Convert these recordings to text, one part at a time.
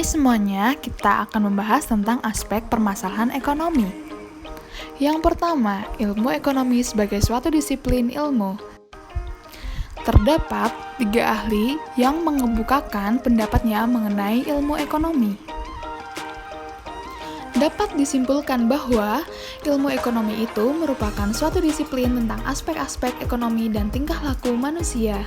semuanya, kita akan membahas tentang aspek permasalahan ekonomi. Yang pertama, ilmu ekonomi sebagai suatu disiplin ilmu. Terdapat 3 ahli yang mengemukakan pendapatnya mengenai ilmu ekonomi. Dapat disimpulkan bahwa ilmu ekonomi itu merupakan suatu disiplin tentang aspek-aspek ekonomi dan tingkah laku manusia.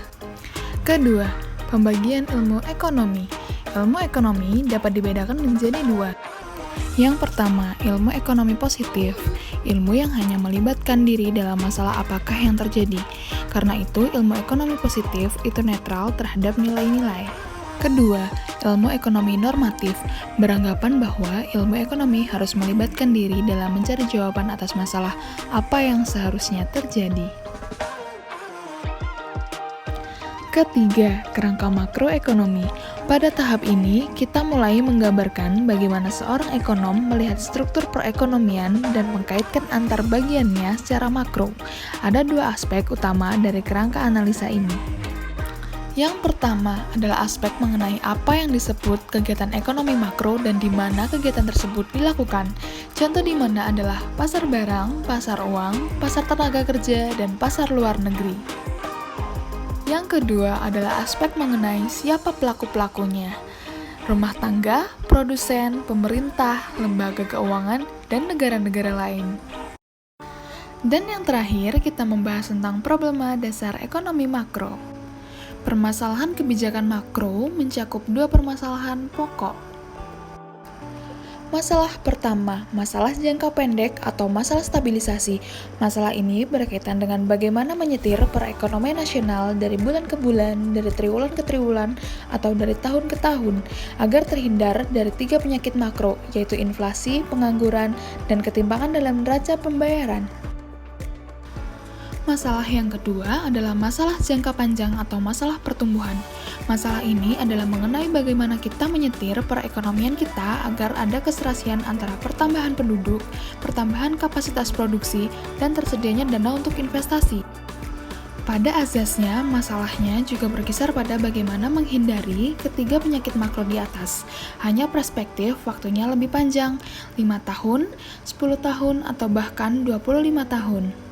Kedua, pembagian ilmu ekonomi. Ilmu ekonomi dapat dibedakan menjadi 2. Yang pertama, ilmu ekonomi positif, ilmu yang hanya melibatkan diri dalam masalah apakah yang terjadi. Karena itu, ilmu ekonomi positif itu netral terhadap nilai-nilai. Kedua, ilmu ekonomi normatif, beranggapan bahwa ilmu ekonomi harus melibatkan diri dalam mencari jawaban atas masalah apa yang seharusnya terjadi. Ketiga, kerangka makroekonomi. Pada tahap ini, kita mulai menggambarkan bagaimana seorang ekonom melihat struktur perekonomian dan mengkaitkan antar bagiannya secara makro. Ada 2 aspek utama dari kerangka analisa ini. Yang pertama adalah aspek mengenai apa yang disebut kegiatan ekonomi makro dan di mana kegiatan tersebut dilakukan. Contoh di mana adalah pasar barang, pasar uang, pasar tenaga kerja, dan pasar luar negeri. Yang kedua adalah aspek mengenai siapa pelaku-pelakunya. Rumah tangga, produsen, pemerintah, lembaga keuangan, dan negara-negara lain. Dan yang terakhir, kita membahas tentang problema dasar ekonomi makro. Permasalahan kebijakan makro mencakup 2 permasalahan pokok. Masalah pertama, masalah jangka pendek atau masalah stabilisasi. Masalah ini berkaitan dengan bagaimana menyetir perekonomian nasional dari bulan ke bulan, dari triwulan ke triwulan, atau dari tahun ke tahun, agar terhindar dari 3 penyakit makro, yaitu inflasi, pengangguran, dan ketimpangan dalam neraca pembayaran. Masalah yang kedua adalah masalah jangka panjang atau masalah pertumbuhan. Masalah ini adalah mengenai bagaimana kita menyetir perekonomian kita agar ada keserasian antara pertambahan penduduk, pertambahan kapasitas produksi, dan tersedianya dana untuk investasi. Pada asasnya, masalahnya juga berkisar pada bagaimana menghindari ketiga penyakit makro di atas. Hanya perspektif waktunya lebih panjang, 5 tahun, 10 tahun, atau bahkan 25 tahun.